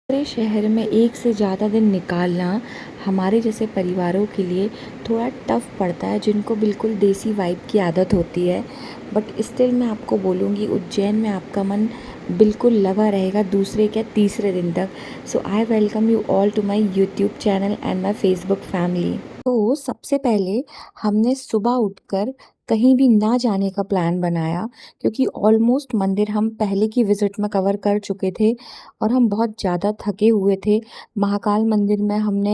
पूरे शहर में एक से ज़्यादा दिन निकालना हमारे जैसे परिवारों के लिए थोड़ा टफ पड़ता है, जिनको बिल्कुल देसी वाइब की आदत होती है। बट स्टिल मैं आपको बोलूँगी, उज्जैन में आपका मन बिल्कुल लगा रहेगा दूसरे क्या तीसरे दिन तक। So I welcome you all to my YouTube channel and my Facebook family. तो सबसे पहले हमने सुबह उठकर कहीं भी ना जाने का प्लान बनाया, क्योंकि ऑलमोस्ट मंदिर हम पहले की विज़िट में कवर कर चुके थे और हम बहुत ज़्यादा थके हुए थे। महाकाल मंदिर में हमने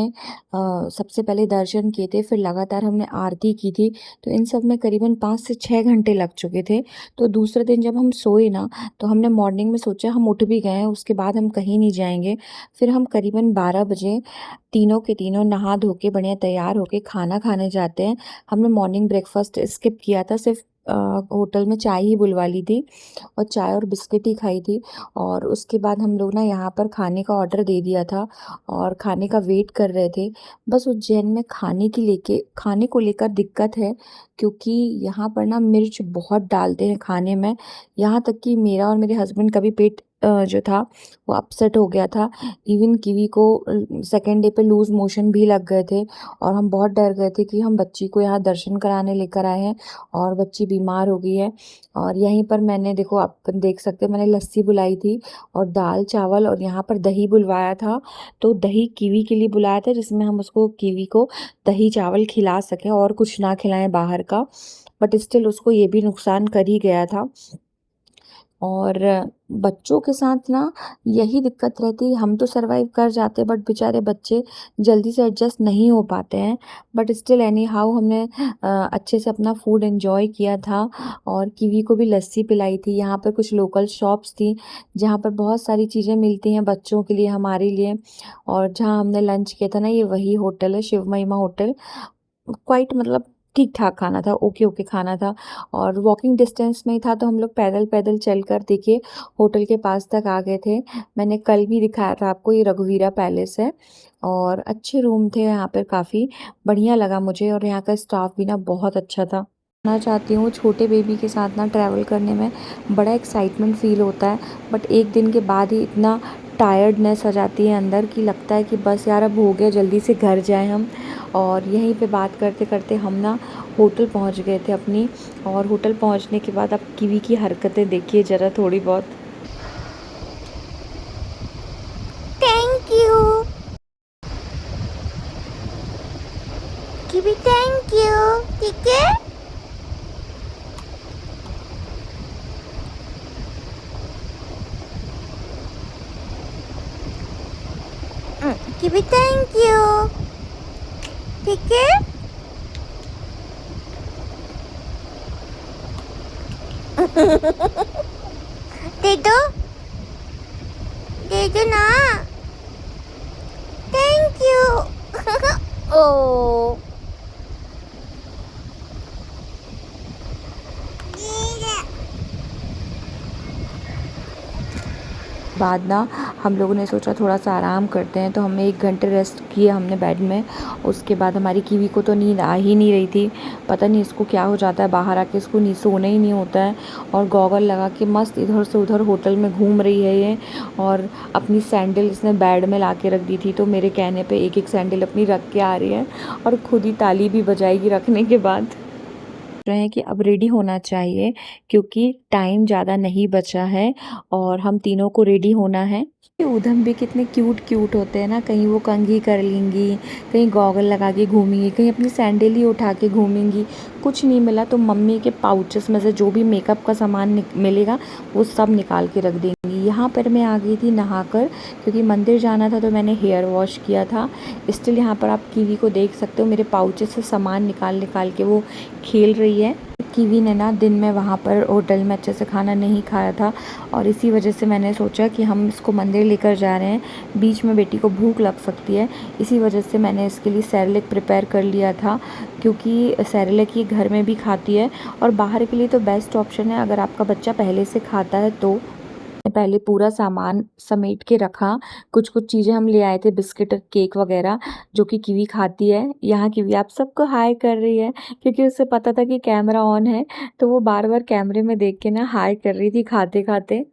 सबसे पहले दर्शन किए थे, फिर लगातार हमने आरती की थी, तो इन सब में करीबन 5 से 6 घंटे लग चुके थे। तो दूसरे दिन जब हम सोए ना, तो हमने मॉर्निंग में सोचा हम उठ भी गए हैं, उसके बाद हम कहीं नहीं जाएँगे। फिर हम करीबन 12 बजे तीनों के तीनों नहा धो के बढ़िया तैयार होके खाना खाने जाते हैं। हमने मॉर्निंग ब्रेकफास्ट स्किप किया था, सिर्फ होटल में चाय ही बुलवा ली थी और चाय और बिस्किट ही खाई थी। और उसके बाद हम लोग ना यहाँ पर खाने का ऑर्डर दे दिया था और खाने का वेट कर रहे थे। बस उज्जैन में खाने को लेकर दिक्कत है, क्योंकि यहाँ पर ना मिर्च बहुत डालते हैं खाने में। यहाँ तक कि मेरा और मेरे हस्बैंड का भी पेट जो था वो अपसेट हो गया था। इवन किवी को सेकेंड डे पे लूज़ मोशन भी लग गए थे और हम बहुत डर गए थे कि हम बच्ची को यहाँ दर्शन कराने लेकर आए हैं और बच्ची बीमार हो गई है। और यहीं पर मैंने, देखो आप देख सकते हैं, मैंने लस्सी बुलाई थी और दाल चावल और यहाँ पर दही बुलवाया था। तो दही कीवी के लिए बुलाया था, जिसमें हम उसको कीवी को दही चावल खिला सकें और कुछ ना खिलाएं बाहर का। बट स्टिल उसको ये भी नुकसान कर ही गया था। और बच्चों के साथ ना यही दिक्कत रहती है, हम तो सर्वाइव कर जाते बट बेचारे बच्चे जल्दी से एडजस्ट नहीं हो पाते हैं। बट स्टिल एनी हाउ हमने अच्छे से अपना फूड एंजॉय किया था और कीवी को भी लस्सी पिलाई थी। यहाँ पर कुछ लोकल शॉप्स थी जहाँ पर बहुत सारी चीज़ें मिलती हैं बच्चों के लिए, हमारे लिए। और जहाँ हमने लंच किया था ना, ये वही होटल है, शिव महिमा होटल। क्वाइट मतलब ठीक ठाक खाना था, ओके ओके खाना था और वॉकिंग डिस्टेंस में ही था, तो हम लोग पैदल पैदल चलकर देखिए होटल के पास तक आ गए थे। मैंने कल भी दिखाया था आपको, ये रघुवीरा पैलेस है और अच्छे रूम थे यहाँ पर, काफ़ी बढ़िया लगा मुझे और यहाँ का स्टाफ भी ना बहुत अच्छा था। मैं चाहती हूँ छोटे बेबी के साथ ना ट्रैवल करने में बड़ा एक्साइटमेंट फ़ील होता है, बट एक दिन के बाद ही इतना टायर्डनेस आ जाती है अंदर की, लगता है कि बस यार अब हो गया, जल्दी से घर जाएं हम। और यहीं पे बात करते करते हम ना होटल पहुंच गए थे अपनी। और होटल पहुंचने के बाद अब कीवी की हरकतें देखिए ज़रा थोड़ी बहुत। Thank you kiwi, thank you. ठीक है। Kiwi, thank you. ठीक है। दे दो, दे दो ना। Thank you. ओ बाद ना हम लोगों ने सोचा थोड़ा सा आराम करते हैं, तो हमें 1 घंटे रेस्ट किया हमने बेड में। उसके बाद हमारी कीवी को तो नींद आ ही नहीं रही थी, पता नहीं इसको क्या हो जाता है, बाहर आके इसको नी सोना ही नहीं होता है। और गॉगल लगा के मस्त इधर से उधर होटल में घूम रही है ये। और अपनी सैंडल इसने बेड में ला के रख दी थी, तो मेरे कहने पे एक एक सैंडल अपनी रख के आ रही है और खुद ही ताली भी बजाएगी रखने के बाद। रहे हैं कि अब रेडी होना चाहिए, क्योंकि टाइम ज़्यादा नहीं बचा है और हम तीनों को रेडी होना है। ये ऊधम भी कितने क्यूट क्यूट होते हैं ना, कहीं वो कंघी कर लेंगी, कहीं गॉगल लगा के घूमेंगी, कहीं अपनी सैंडल ही उठा के घूमेंगी। कुछ नहीं मिला तो मम्मी के पाउचेस में से जो भी मेकअप का सामान मिलेगा वो सब निकाल के रख देंगी। यहाँ पर मैं आ गई थी नहाकर, क्योंकि मंदिर जाना था तो मैंने हेयर वॉश किया था। स्टिल यहाँ पर आप कीवी को देख सकते हो, मेरे पाउचेस से सामान निकाल निकाल के वो खेल रही है। कीवी ने ना दिन में वहाँ पर होटल में अच्छे से खाना नहीं खाया था और इसी वजह से मैंने सोचा कि हम इसको मंदिर लेकर जा रहे हैं, बीच में बेटी को भूख लग सकती है। इसी वजह से मैंने इसके लिए सेरेलैक प्रिपेयर कर लिया था, क्योंकि सेरेलैक ये घर में भी खाती है और बाहर के लिए तो बेस्ट ऑप्शन है अगर आपका बच्चा पहले से खाता है तो। पहले पूरा सामान समेट के रखा, कुछ कुछ चीज़ें हम ले आए थे, बिस्किट और केक वगैरह, जो कि कीवी खाती है। यहाँ कीवी आप सबको हाय कर रही है, क्योंकि उसे पता था कि कैमरा ऑन है, तो वो बार बार कैमरे में देख के ना हाय कर रही थी खाते खाते।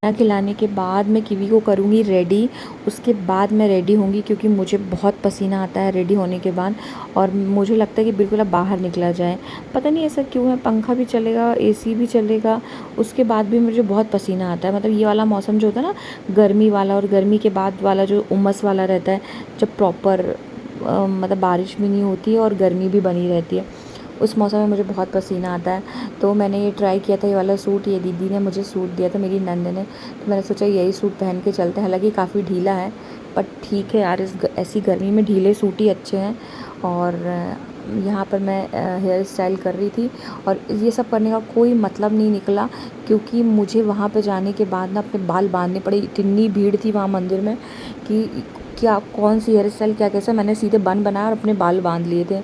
खाना खिलाने के बाद मैं किवी को करूँगी रेडी। उसके बाद मैं रेडी होंगी क्योंकि मुझे बहुत पसीना आता है रेडी होने के बाद, और मुझे लगता है कि बिल्कुल अब बाहर निकला जाए। पता नहीं ऐसा क्यों है, पंखा भी चलेगा, एसी भी चलेगा, उसके बाद भी मुझे बहुत पसीना आता है। मतलब ये वाला मौसम जो होता है ना गर्मी वाला, और गर्मी के बाद वाला जो उमस वाला रहता है, जब प्रॉपर मतलब बारिश भी नहीं होती है और गर्मी भी बनी रहती है, उस मौसम में मुझे बहुत पसीना आता है। तो मैंने ये ट्राई किया था ये वाला सूट, ये दीदी ने मुझे सूट दिया था, मेरी नंद ने। तो मैंने सोचा यही सूट पहन के चलते हैं। हालांकि काफ़ी ढीला है, बट ठीक है यार, ऐसी गर्मी में ढीले सूट ही अच्छे हैं। और यहाँ पर मैं हेयर स्टाइल कर रही थी, और ये सब करने का कोई मतलब नहीं निकला, क्योंकि मुझे वहाँ पे जाने के बाद ना अपने बाल बांधने पड़े। इतनी भीड़ थी वहाँ मंदिर में कि क्या कौन सी हेयर स्टाइल क्या कैसा, मैंने सीधे बन बनाया और अपने बाल बांध लिए थे।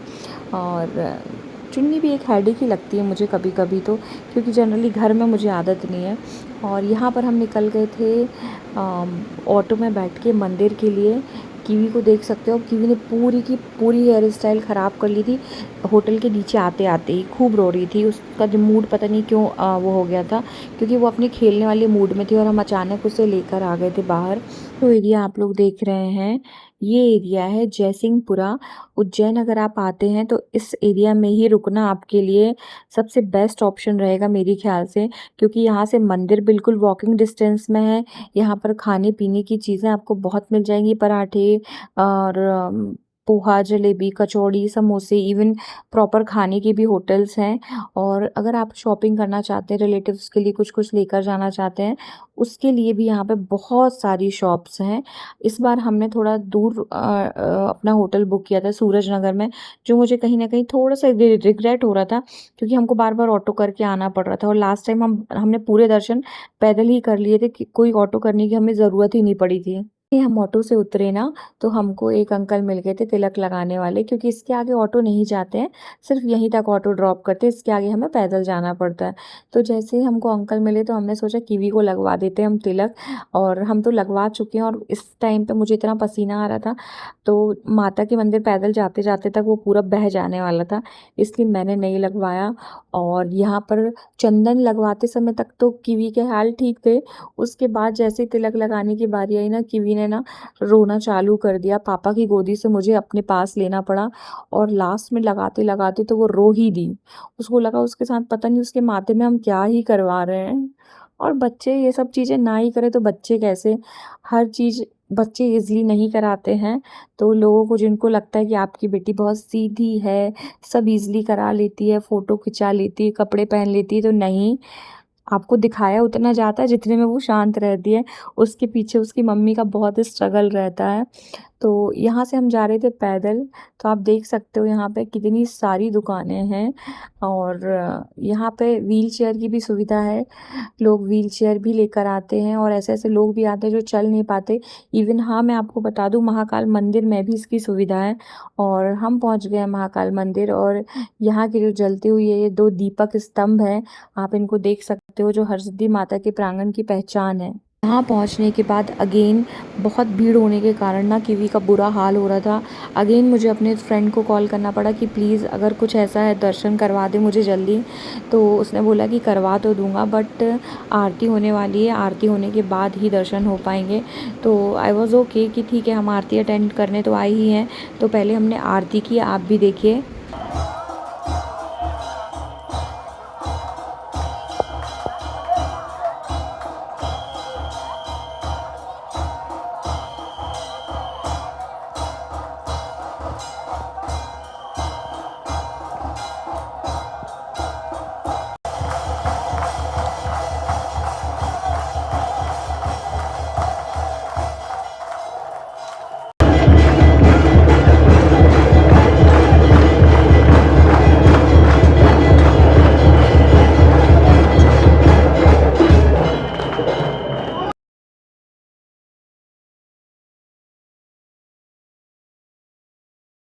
और चुन्नी भी एक हेडेक ही लगती है मुझे कभी कभी तो, क्योंकि जनरली घर में मुझे आदत नहीं है। और यहाँ पर हम निकल गए थे ऑटो में बैठ के मंदिर के लिए। कीवी को देख सकते हो, कीवी ने पूरी की पूरी हेयर स्टाइल ख़राब कर ली थी। होटल के नीचे आते आते ही खूब रो रही थी। उसका जो मूड पता नहीं क्यों वो हो गया था, क्योंकि वो अपने खेलने वाले मूड में थी और हम अचानक उसे लेकर आ गए थे बाहर। तो एरिया आप लोग देख रहे हैं, ये एरिया है जयसिंहपुरा, उज्जैन। अगर आप आते हैं तो इस एरिया में ही रुकना आपके लिए सबसे बेस्ट ऑप्शन रहेगा मेरे ख्याल से, क्योंकि यहाँ से मंदिर बिल्कुल वॉकिंग डिस्टेंस में है। यहाँ पर खाने पीने की चीज़ें आपको बहुत मिल जाएंगी, पराठे और पोहा, जलेबी, कचौड़ी, समोसे, इवन प्रॉपर खाने की भी होटल्स हैं। और अगर आप शॉपिंग करना चाहते हैं, रिलेटिव्स के लिए कुछ कुछ लेकर जाना चाहते हैं, उसके लिए भी यहाँ पे बहुत सारी शॉप्स हैं। इस बार हमने थोड़ा दूर अपना होटल बुक किया था सूरज नगर में, जो मुझे कहीं ना कहीं थोड़ा सा रिग्रेट हो रहा था, क्योंकि हमको बार बार ऑटो करके आना पड़ रहा था। और लास्ट टाइम हमने पूरे दर्शन पैदल ही कर लिए थे, कि कोई ऑटो करने की हमें ज़रूरत ही नहीं पड़ी थी। ये हम ऑटो से उतरे ना, तो हमको एक अंकल मिल गए थे तिलक लगाने वाले, क्योंकि इसके आगे ऑटो नहीं जाते हैं, सिर्फ यहीं तक ऑटो ड्रॉप करते हैं, इसके आगे हमें पैदल जाना पड़ता है। तो जैसे ही हमको अंकल मिले तो हमने सोचा कीवी को लगवा देते हैं हम तिलक, और हम तो लगवा चुके हैं। और इस टाइम पे मुझे इतना पसीना आ रहा था, तो माता के मंदिर पैदल जाते जाते तक वो पूरा बह जाने वाला था, इसलिए मैंने नहीं लगवाया। और यहाँ पर चंदन लगवाते समय तक तो कीवी के हाल ठीक थे, उसके बाद जैसे ही तिलक लगाने की बारी आई ना, कीवी ने ना रोना चालू कर दिया। पापा की गोदी से मुझे अपने पास लेना पड़ा, और लास्ट में लगाते लगाते तो वो रो ही दी। उसको लगा उसके साथ पता नहीं उसके माथे में हम क्या ही करवा रहे हैं। और बच्चे ये सब चीज़ें ना ही करें तो बच्चे कैसे, हर चीज़ बच्चे इजली नहीं कराते हैं। तो लोगों को जिनको लगता है कि आपकी बेटी बहुत सीधी है, सब इजली करा लेती है, फ़ोटो खिंचा लेती है, कपड़े पहन लेती है, तो नहीं, आपको दिखाया उतना जाता है जितने में वो शांत रहती है, उसके पीछे उसकी मम्मी का बहुत स्ट्रगल रहता है। तो यहाँ से हम जा रहे थे पैदल, तो आप देख सकते हो यहाँ पे कितनी सारी दुकानें हैं। और यहाँ पे व्हील चेयर की भी सुविधा है, लोग व्हील चेयर भी लेकर आते हैं, और ऐसे ऐसे लोग भी आते हैं जो चल नहीं पाते। इवन हाँ, मैं आपको बता दूँ, महाकाल मंदिर में भी इसकी सुविधा है। और हम पहुँच गए हैं महाकाल मंदिर, और यहाँ की जो जलती हुई ये 2 दीपक स्तंभ हैं, आप इनको देख सकते हो, जो हरसिद्धि माता के प्रांगण की पहचान है। यहाँ पहुँचने के बाद अगेन बहुत भीड़ होने के कारण ना कीवी का बुरा हाल हो रहा था। अगेन मुझे अपने फ्रेंड को कॉल करना पड़ा कि प्लीज़ अगर कुछ ऐसा है दर्शन करवा दे मुझे जल्दी। तो उसने बोला कि करवा तो दूंगा, बट आरती होने वाली है, आरती होने के बाद ही दर्शन हो पाएंगे। तो आई वॉज़ ओके कि ठीक है, हम आरती अटेंड करने तो आए ही हैं, तो पहले हमने आरती की, आप भी देखिए।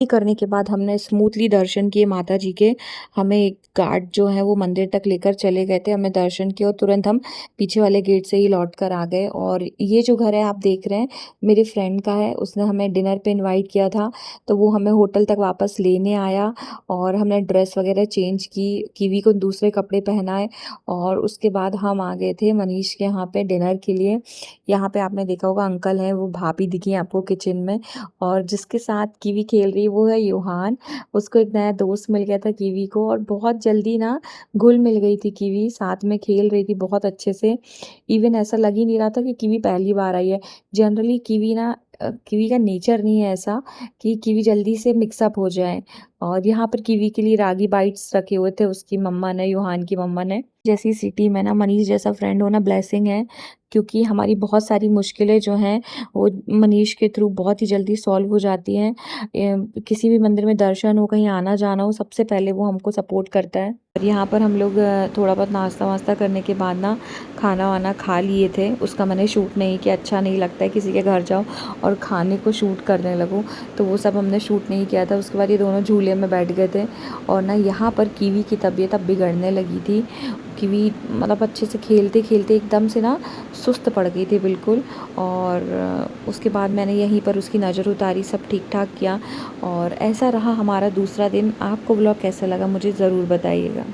करने के बाद हमने स्मूथली दर्शन किए माता जी के। हमें एक गार्ड जो है वो मंदिर तक लेकर चले गए थे, हमें दर्शन किए और तुरंत हम पीछे वाले गेट से ही लौट कर आ गए। और ये जो घर है आप देख रहे हैं, मेरे फ्रेंड का है, उसने हमें डिनर पे इनवाइट किया था, तो वो हमें होटल तक वापस लेने आया और हमने ड्रेस वगैरह चेंज की, कीवी को दूसरे कपड़े पहनाए और उसके बाद हम आ गए थे मनीष के यहाँ पे डिनर के लिए। यहाँ पे आपने देखा होगा अंकल हैं, वो भाभी दिखी आपको किचन में, और जिसके साथ कीवी खेल रही है वो है यूहान। उसको एक नया दोस्त मिल गया था कीवी को, और बहुत जल्दी ना घुल मिल गई थी कीवी, साथ में खेल रही थी बहुत अच्छे से। इवन ऐसा लग ही नहीं रहा था कि कीवी पहली बार आई है। जनरली कीवी ना कीवी का नेचर नहीं है ऐसा कि कीवी जल्दी से मिक्सअप हो जाए। और यहाँ पर कीवी के लिए रागी बाइट्स रखे हुए थे उसकी मम्मा ने, यूहान की मम्मा ने। जैसी सिटी में ना मनीष जैसा फ्रेंड होना ब्लेसिंग है, क्योंकि हमारी बहुत सारी मुश्किलें जो हैं वो मनीष के थ्रू बहुत ही जल्दी सॉल्व हो जाती हैं। किसी भी मंदिर में दर्शन हो, कहीं आना जाना हो, सबसे पहले वो हमको सपोर्ट करता है। और यहाँ पर हम लोग थोड़ा बहुत नाश्ता वास्ता करने के बाद ना खाना वाना खा लिए थे। उसका मैंने शूट नहीं किया, अच्छा नहीं लगता है किसी के घर जाओ और खाने को शूट करने लगो, तो वो सब हमने शूट नहीं किया था। उसके बाद ये दोनों झूले में बैठ गए थे और ना यहाँ पर कीवी की तबीयत अब बिगड़ने लगी थी। कीवी मतलब अच्छे से खेलते खेलते एकदम से ना सुस्त पड़ गई थी बिल्कुल। और उसके बाद मैंने यहीं पर उसकी नज़र उतारी, सब ठीक ठाक किया, और ऐसा रहा हमारा दूसरा दिन। आपको व्लॉग कैसा लगा मुझे ज़रूर बताइएगा।